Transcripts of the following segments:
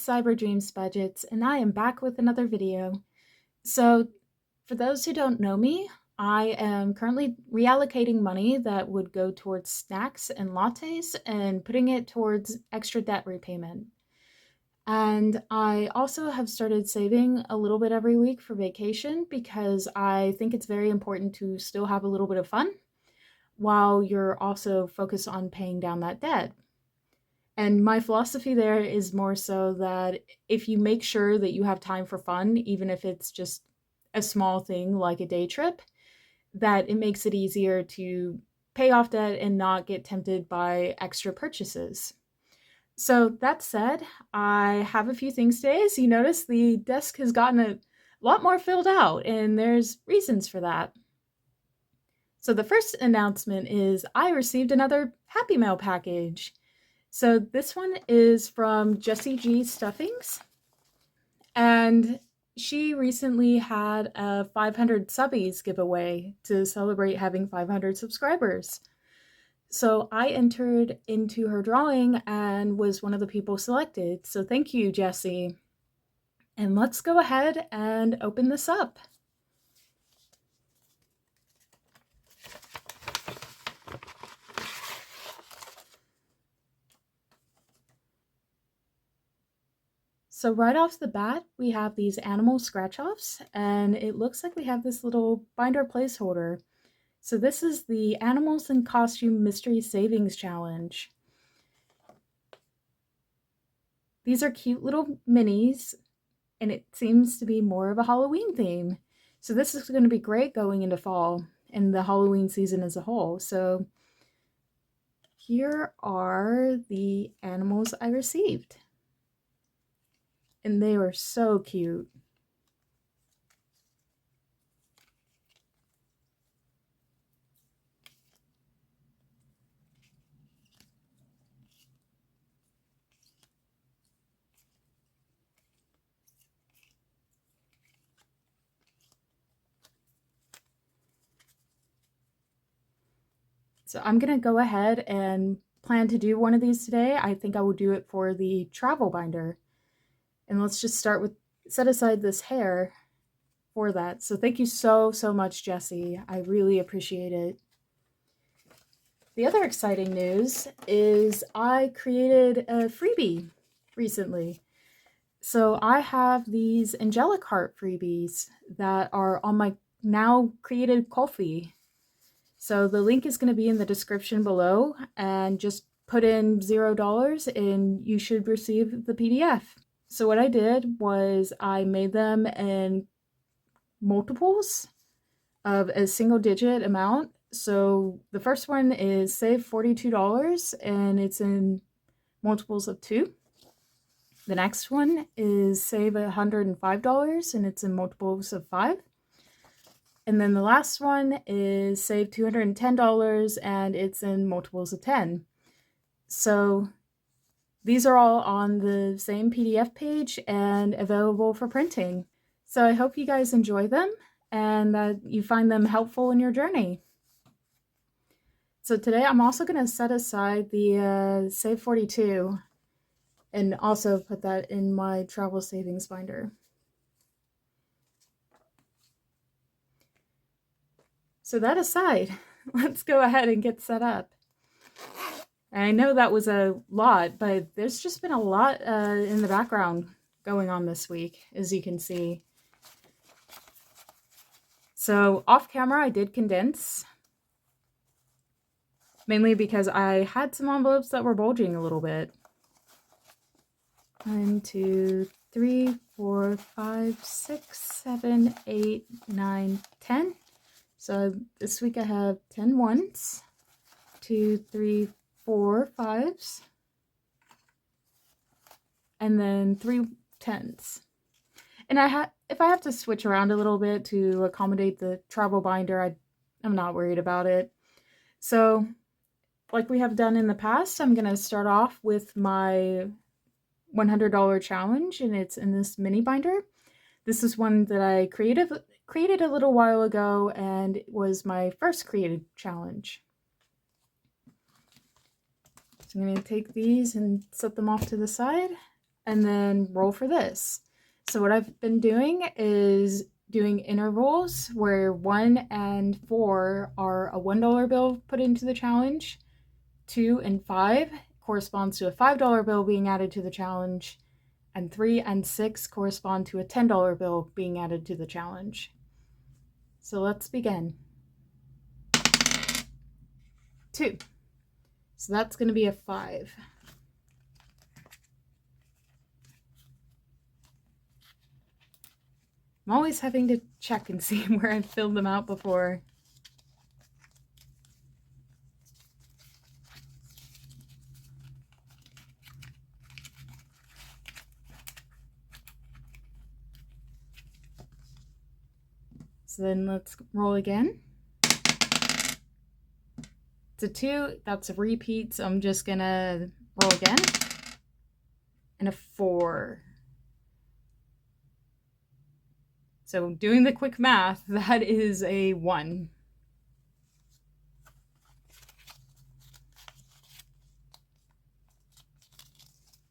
it's Cyber Dreams Budgets, and I am back with another video. So, for those who don't know me, I am currently reallocating money that would go towards snacks and lattes and putting it towards extra debt repayment. And I also have started saving a little bit every week for vacation because I think it's very important to still have a little bit of fun while you're also focused on paying down that debt. And my philosophy there is more so that if you make sure that you have time for fun, even if it's just a small thing like a day trip, that it makes it easier to pay off debt and not get tempted by extra purchases. So that said, I have a few things today. As you notice, the desk has gotten a lot more filled out, and there's reasons for that. So the first announcement is I received another Happy Mail package. So this one is from Jessie G Stuffings, and she recently had a 500 subbies giveaway to celebrate having 500 subscribers. So I entered into her drawing and was one of the people selected. So thank you, Jessie. And let's go ahead and open this up. So right off the bat, we have these animal scratch-offs, and it looks like we have this little binder placeholder. So this is the Animals in Costume Mystery Savings Challenge. These are cute little minis, and it seems to be more of a Halloween theme. So this is going to be great going into fall and the Halloween season as a whole. So here are the animals I received. And they were so cute. So I'm gonna go ahead and plan to do one of these today. I think I will do it for the travel binder. And let's just start with, set aside this hair for that. So thank you so much, Jessie. I really appreciate it. The other exciting news is I created a freebie recently. So I have these angelic heart freebies that are on my now created Ko-fi. So the link is going to be in the description below, and just put in $0 and you should receive the PDF. So what I did was I made them in multiples of a single digit amount. So the first one is save $42 and it's in multiples of 2. The next one is save $105 and it's in multiples of 5. And then the last one is save $210 and it's in multiples of 10. So these are all on the same PDF page and available for printing. So I hope you guys enjoy them and that you find them helpful in your journey. So today I'm also going to set aside the Save 42 and also put that in my travel savings binder. So that aside, let's go ahead and get set up. And I know that was a lot, but there's just been a lot in the background going on this week, as you can see. So off camera, I did condense, mainly because I had some envelopes that were bulging a little bit. 1, 2, 3, 4, 5, 6, 7, 8, 9, 10. So this week I have 10 ones, 2, 3, 4 5s, and then 3 10s. And if I have to switch around a little bit to accommodate the travel binder, I'm not worried about it. So, like we have done in the past, I'm going to start off with my $100 challenge, and it's in this mini binder. This is one that I created a little while ago, and it was my first created challenge. So I'm going to take these and set them off to the side. and then roll for this. So what I've been doing is doing intervals where 1 and 4 are a $1 bill put into the challenge, 2 and 5 corresponds to a $5 bill being added to the challenge, and 3 and 6 correspond to a $10 bill being added to the challenge. So let's begin. 2. So that's going to be a 5. I'm always having to check and see where I've filled them out before. So then let's roll again. It's a 2, that's a repeat, so I'm just gonna roll again. And a 4. So doing the quick math, that is a 1.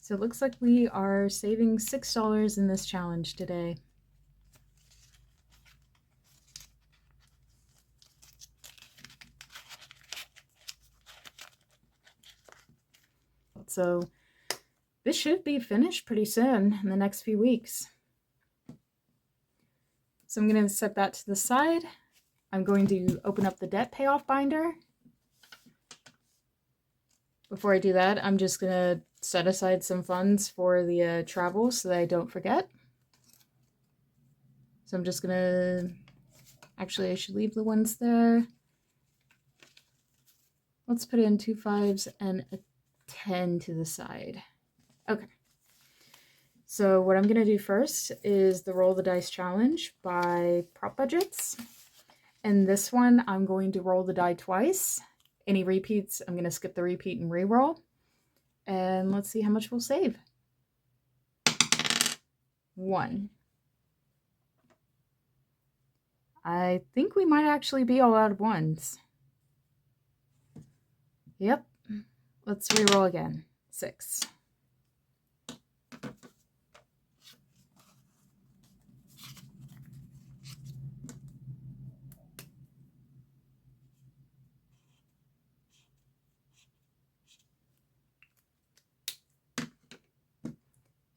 So it looks like we are saving $6 in this challenge today. So this should be finished pretty soon in the next few weeks. So I'm going to set that to the side. I'm going to open up the debt payoff binder. Before I do that, I'm just going to set aside some funds for the travel so that I don't forget. So I'm just going to, actually I should leave the ones there. Let's put in 2 5s and a 10 to the side. Okay. So what I'm going to do first is the roll the dice challenge by prop budgets. And this one, I'm going to roll the die twice. Any repeats, I'm going to skip the repeat and re-roll. And let's see how much we'll save. 1. I think we might actually be all out of ones. Yep. Let's re-roll again. 6.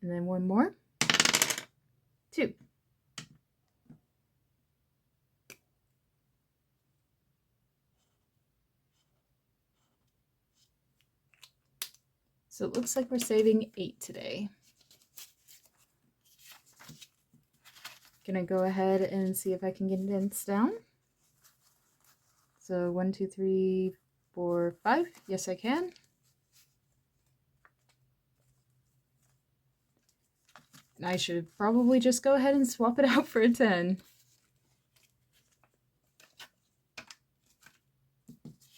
And then one more. 2. So it looks like we're saving 8 today. Gonna go ahead and see if I can get this down. So 1, 2, 3, 4, 5. Yes, I can. And I should probably just go ahead and swap it out for a 10.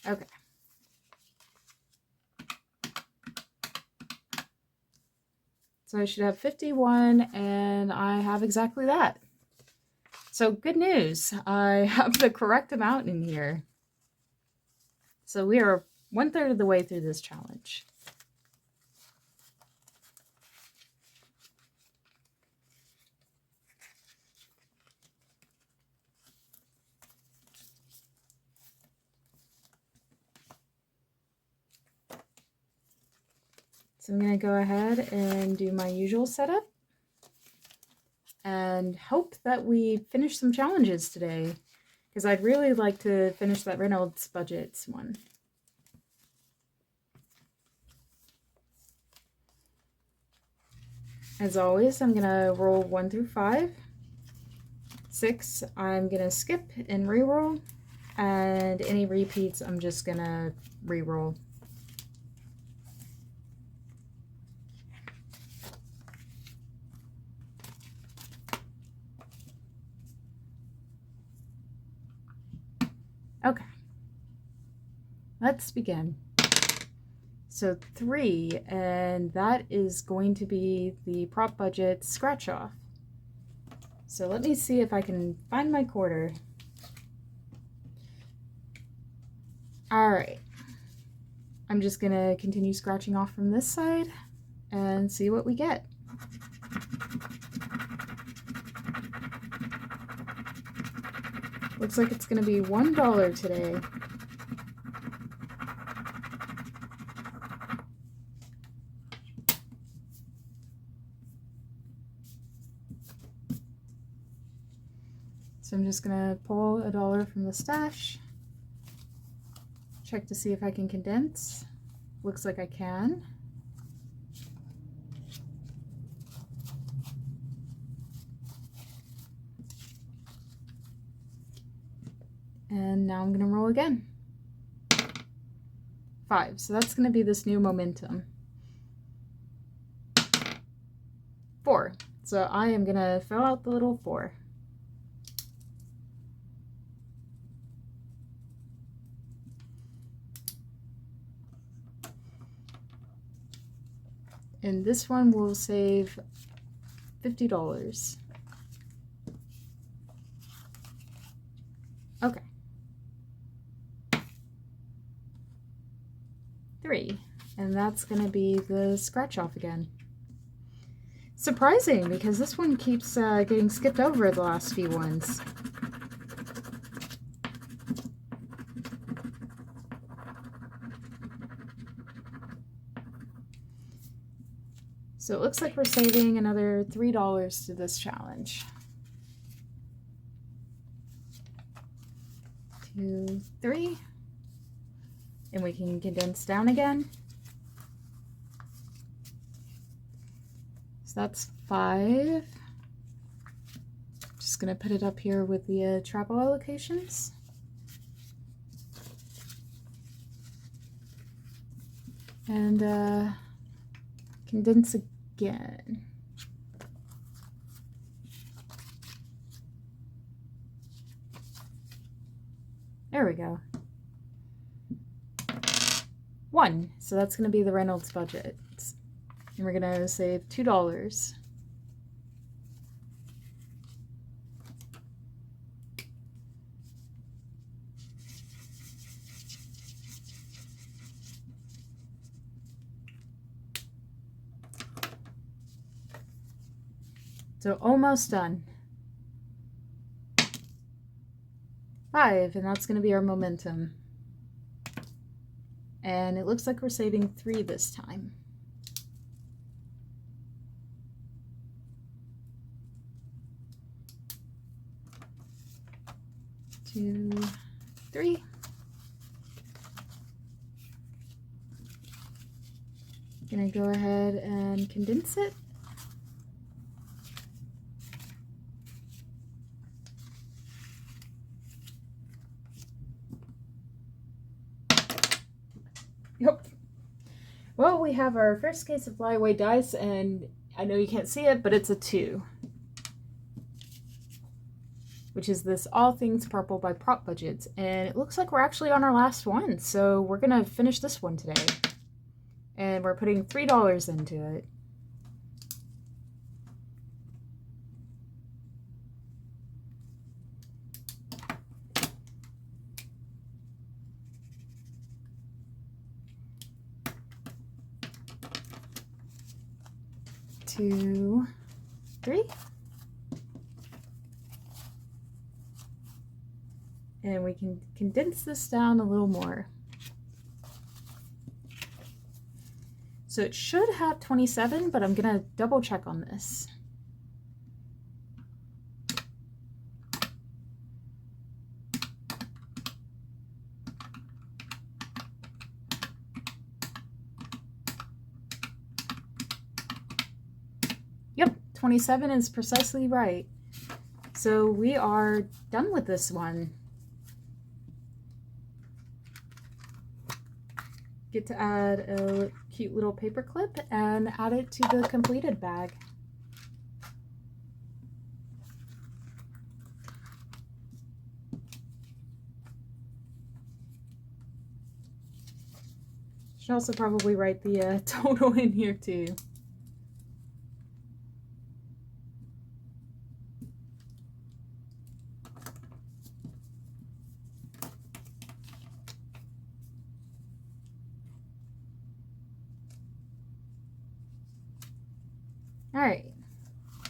Okay. So I should have 51, and I have exactly that. So good news, I have the correct amount in here. So we are 1/3 of the way through this challenge. So I'm going to go ahead and do my usual setup and hope that we finish some challenges today, because I'd really like to finish that Reynolds budgets one. As always, I'm going to roll 1 through 5. 6, I'm going to skip and re-roll, and any repeats, I'm just going to re-roll. Okay, let's begin. So 3, and that is going to be the prop budget scratch off. So let me see if I can find my quarter. All right, I'm just gonna continue scratching off from this side and see what we get. Looks like it's going to be $1 today. So I'm just going to pull $1 from the stash. Check to see if I can condense. Looks like I can. And now I'm going to roll again. 5. So that's going to be this new momentum. 4. So I am going to fill out the little 4. And this one will save $50. Okay. 3. And that's going to be the scratch off again. Surprising, because this one keeps getting skipped over the last few ones. So it looks like we're saving another $3 to this challenge. 2, 3. And we can condense down again. So that's 5. Just gonna put it up here with the travel allocations. And condense again. There we go. 1. So that's going to be the Reynolds budget. And we're going to save $2. So almost done. 5, and that's going to be our momentum. And it looks like we're saving 3 this time. 2, 3. Gonna go ahead and condense it. Yep. Well, we have our first case of flyaway dice, and I know you can't see it, but it's a 2. Which is this All Things Purple by Prop Budgets. And it looks like we're actually on our last one, so we're gonna finish this one today. And we're putting $3 into it. Two, 3. And we can condense this down a little more. So it should have 27, but I'm gonna double check on this. Yep, 27 is precisely right. So we are done with this one. Get to add a cute little paper clip and add it to the completed bag. Should also probably write the total in here too. All right,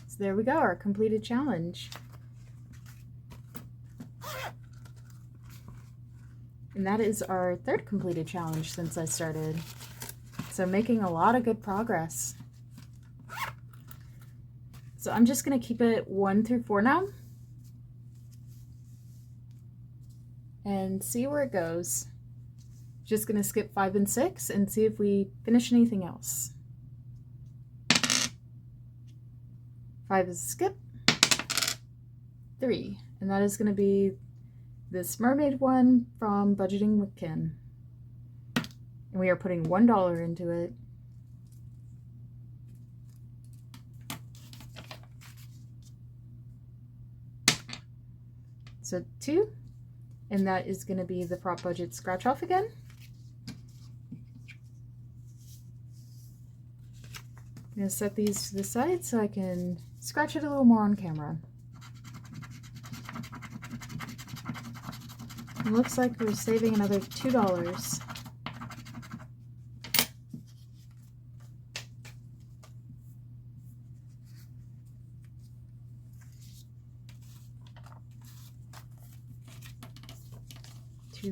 so there we go, our completed challenge. And that is our third completed challenge since I started. So making a lot of good progress. So I'm just going to keep it 1 through 4 now. And see where it goes. Just going to skip 5 and 6 and see if we finish anything else. 5 is a skip. 3. And that is going to be this mermaid one from Budgeting with Kim. And we are putting $1 into it. So 2. And that is going to be the prop budget scratch off again. I'm going to set these to the side so I can scratch it a little more on camera. It looks like we're saving another $2.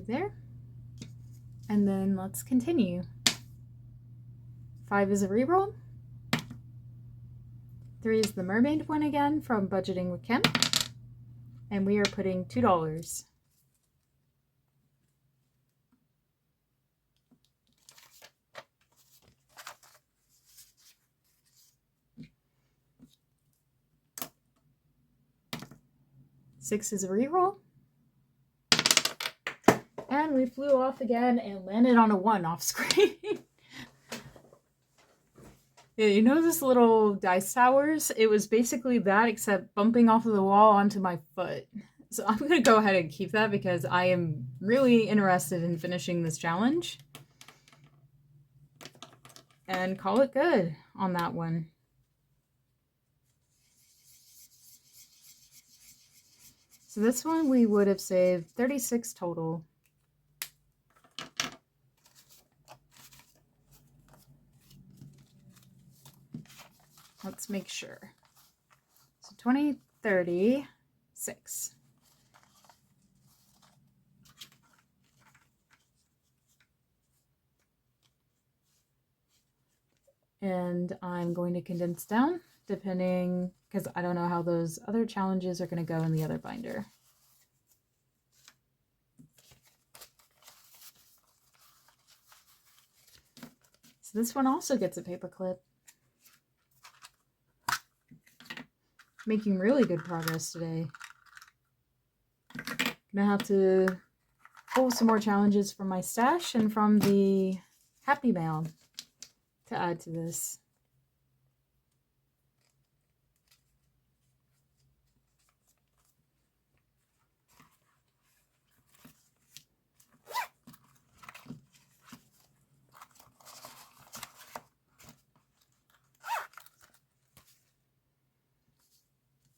There, and then let's continue. 5 is a reroll. 3 is the mermaid one again from Budgeting with Kim, and we are putting $2. 6 is a reroll. And we flew off again and landed on a 1 off screen. Yeah, you know this little dice towers? It was basically that except bumping off of the wall onto my foot. So I'm going to go ahead and keep that because I am really interested in finishing this challenge. And call it good on that one. So this one we would have saved 36 total. Let's make sure. So 20, 30, 6. And I'm going to condense down depending, because I don't know how those other challenges are going to go in the other binder. So this one also gets a paper clip. Making really good progress today. Gonna have to pull some more challenges from my stash and from the Happy Mail to add to this.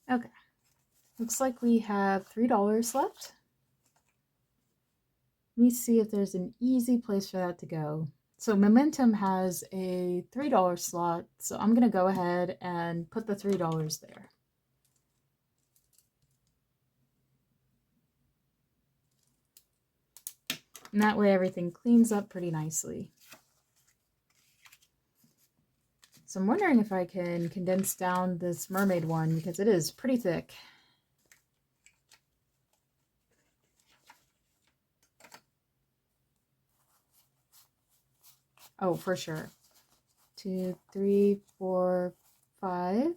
Okay, looks like we have $3 left. Let me see if there's an easy place for that to go. So Momentum has a $3 slot, so I'm going to go ahead and put the $3 there. And that way everything cleans up pretty nicely. So I'm wondering if I can condense down this mermaid one because it is pretty thick. Oh, for sure. 2, 3, 4, 5,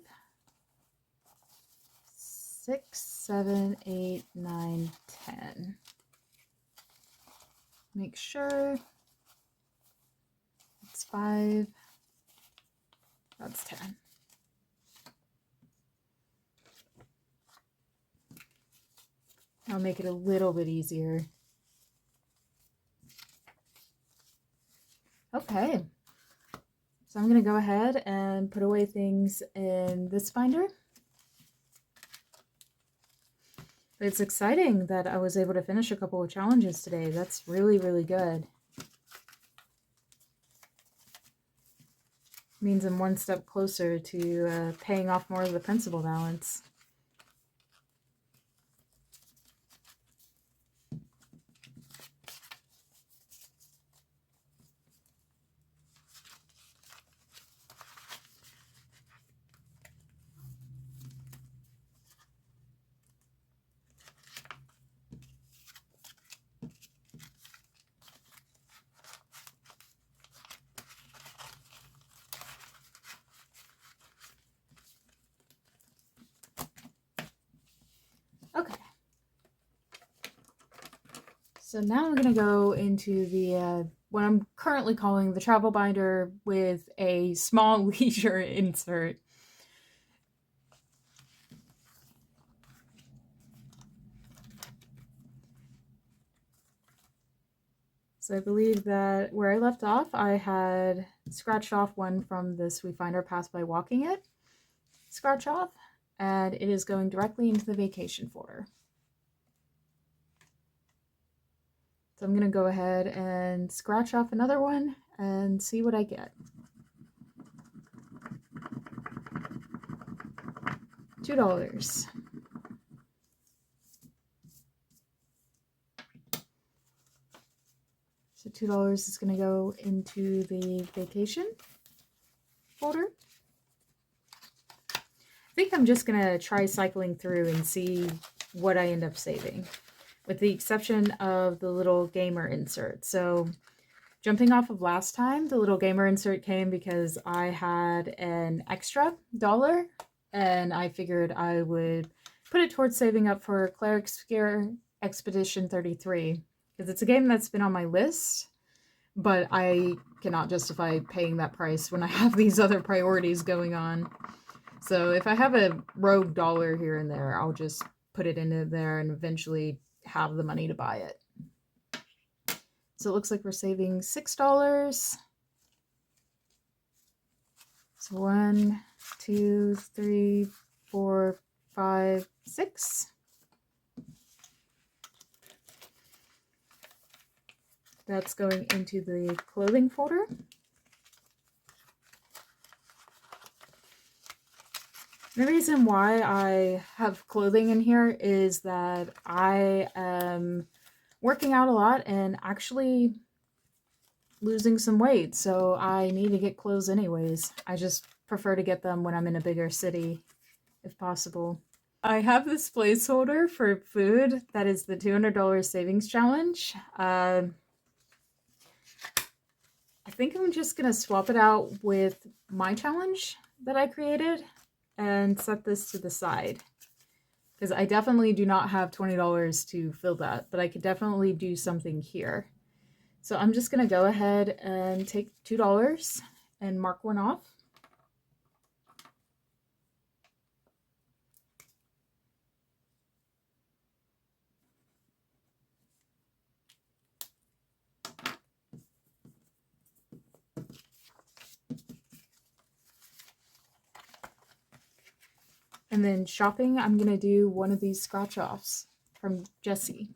6, 7, 8, 9, 10. Make sure it's 5. That's 10. I'll make it a little bit easier. Okay, so I'm going to go ahead and put away things in this binder. But it's exciting that I was able to finish a couple of challenges today. That's really, really good. Means I'm one step closer to paying off more of the principal balance. So now I'm going to go into the what I'm currently calling the travel binder with a small leisure insert. So I believe that where I left off, I had scratched off one from this We Find Our Path by Walking It scratch off, and it is going directly into the vacation folder. So I'm going to go ahead and scratch off another one and see what I get. $2. So $2 is going to go into the vacation folder. I think I'm just going to try cycling through and see what I end up saving, with the exception of the little gamer insert. So jumping off of last time, the little gamer insert came because I had an extra dollar and I figured I would put it towards saving up for Cleric Scare Expedition 33, because it's a game that's been on my list, but I cannot justify paying that price when I have these other priorities going on. So if I have a rogue dollar here and there, I'll just put it into there and eventually have the money to buy it. So it looks like we're saving $6. So 1, 2, 3, 4, 5, 6. That's going into the clothing folder. The reason why I have clothing in here is that I am working out a lot and actually losing some weight, so I need to get clothes anyways. I just prefer to get them when I'm in a bigger city, if possible. I have this placeholder for food that is the $200 savings challenge. I think I'm just gonna swap it out with my challenge that I created and set this to the side, because I definitely do not have $20 to fill that, but I could definitely do something here. So I'm just going to go ahead and take $2 and mark one off. And then shopping, I'm going to do one of these scratch offs from Jessie.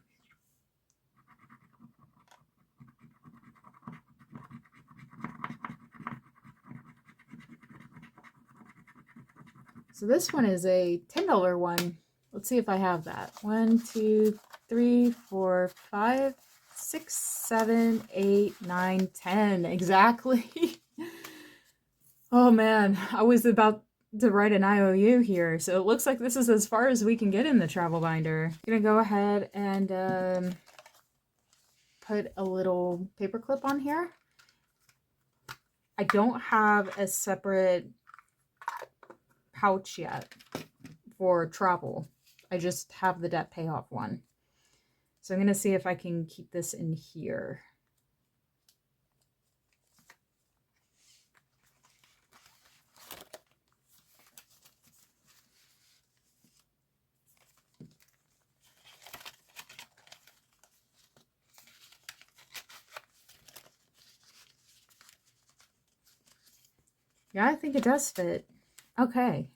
So this one is a $10 one. Let's see if I have that. 1, 2, 3, 4, 5, 6, 7, 8, 9, 10. Exactly. Oh man, I was about to write an IOU here. So it looks like this is as far as we can get in the travel binder. I'm gonna go ahead and put a little paper clip on here. I don't have a separate pouch yet for travel. I just have the debt payoff one. So I'm gonna see if I can keep this in here. Yeah, I think it does fit. Okay.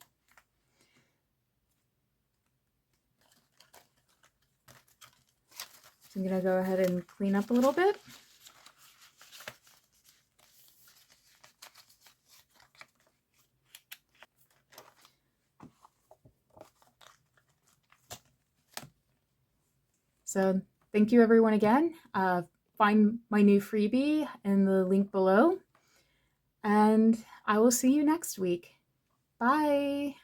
So I'm gonna go ahead and clean up a little bit. So thank you everyone again. Find my new freebie in the link below. And I will see you next week. Bye.